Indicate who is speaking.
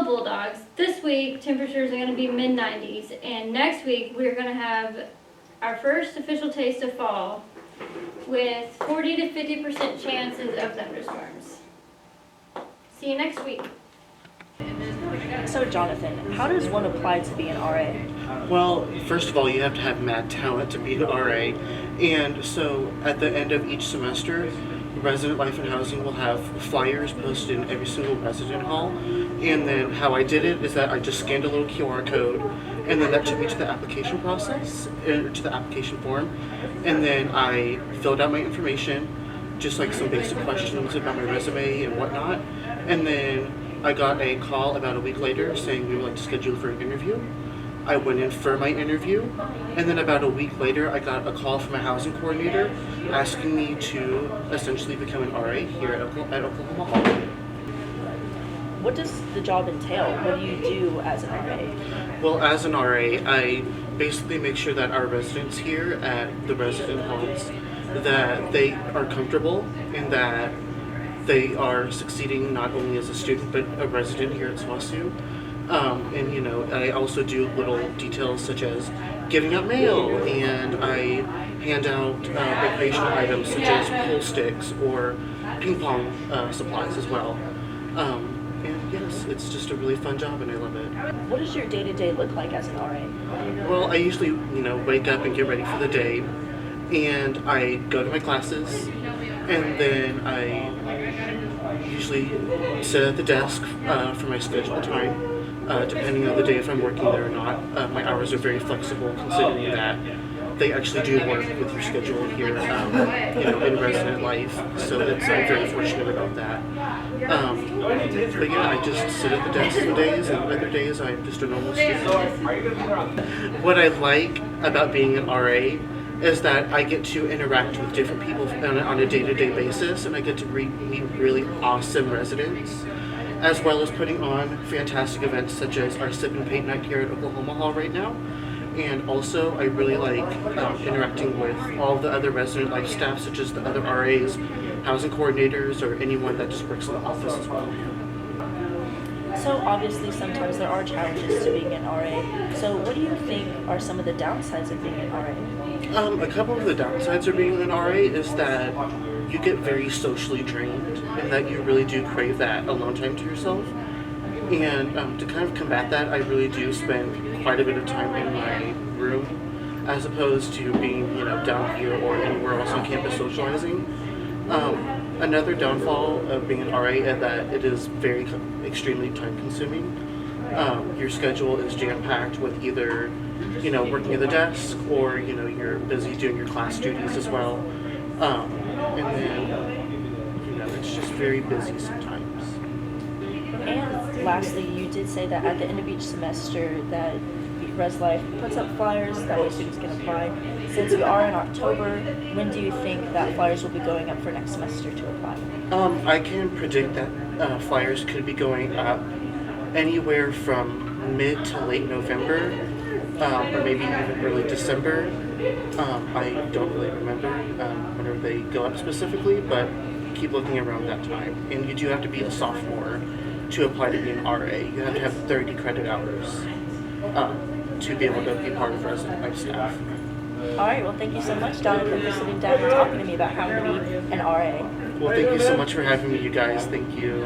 Speaker 1: Bulldogs. This week, temperatures are going to be mid-90s, and next week, we're going to have our first official taste of fall with 40 to 50% chances of thunderstorms. See you next week.
Speaker 2: So Jonathan, how does one apply to be an RA?
Speaker 3: Well, first of all, you have to have mad talent to be an RA. And so at the end of each semester, Resident Life and Housing will have flyers posted in every single resident hall. And then how I did it is that I just scanned a little QR code, and then that took me to the application process, to the application form. And then I filled out my information, just like some basic questions about my resume and whatnot. And then I got a call about a week later saying we would like to schedule for an interview. I went in for my interview, and then about a week later I got a call from a housing coordinator asking me to essentially become an RA here at Oklahoma Hall.
Speaker 2: What does the job entail? What do you do as an RA?
Speaker 3: Well, as an RA, I basically make sure that our residents here at the resident homes, that they are comfortable and that they are succeeding not only as a student but a resident here at SWASU. And you know, I also do little details such as giving out mail, and I hand out recreational items such as pool sticks or ping pong supplies as well. And yes, it's just a really fun job and I love it.
Speaker 2: What does your day-to-day look like as an RA?
Speaker 3: Well, I usually, wake up and get ready for the day, and I go to my classes, and then I usually sit at the desk for my scheduled time, depending on the day if I'm working there or not. My hours are very flexible considering that they actually do work with your schedule here, in resident life, so I'm very fortunate about that. But yeah, I just sit at the desk some days, and other days I'm just a normal student. What I like about being an RA is that I get to interact with different people on a day-to-day basis, and I get to meet really awesome residents, as well as putting on fantastic events such as our Sip and Paint Night here at Oklahoma Hall right now. And also, I really like interacting with all the other resident life staff, such as the other RAs, housing coordinators, or anyone that just works in the office as well.
Speaker 2: So obviously sometimes there are challenges to being an RA. So what do you think are some of the downsides of being an RA?
Speaker 3: A couple of the downsides of being an RA is that you get very socially drained, and that you really do crave that alone time to yourself. And to kind of combat that, I really do spend quite a bit of time in my room, as opposed to being, down here or anywhere else on campus socializing. Another downfall of being an RA is that it is extremely time consuming. Your schedule is jam-packed with either, working at the desk, or, you're busy doing your class duties as well. And then, it's just very busy sometimes.
Speaker 2: And lastly, you did say that at the end of each semester that Res Life puts up flyers, that way students can apply. Since we are in October, when do you think that flyers will be going up for next semester to apply?
Speaker 3: I can predict that flyers could be going up anywhere from mid to late November, or maybe even early December. I don't really remember whenever they go up specifically, but keep looking around that time. And you do have to be a sophomore to apply to be an RA. You have to have 30 credit hours to be able to be part of resident life staff.
Speaker 2: All right, well, thank you so much, Jonathan, for sitting down and talking to me about how to be an RA.
Speaker 3: Well, thank you so much for having me, you guys. Thank you.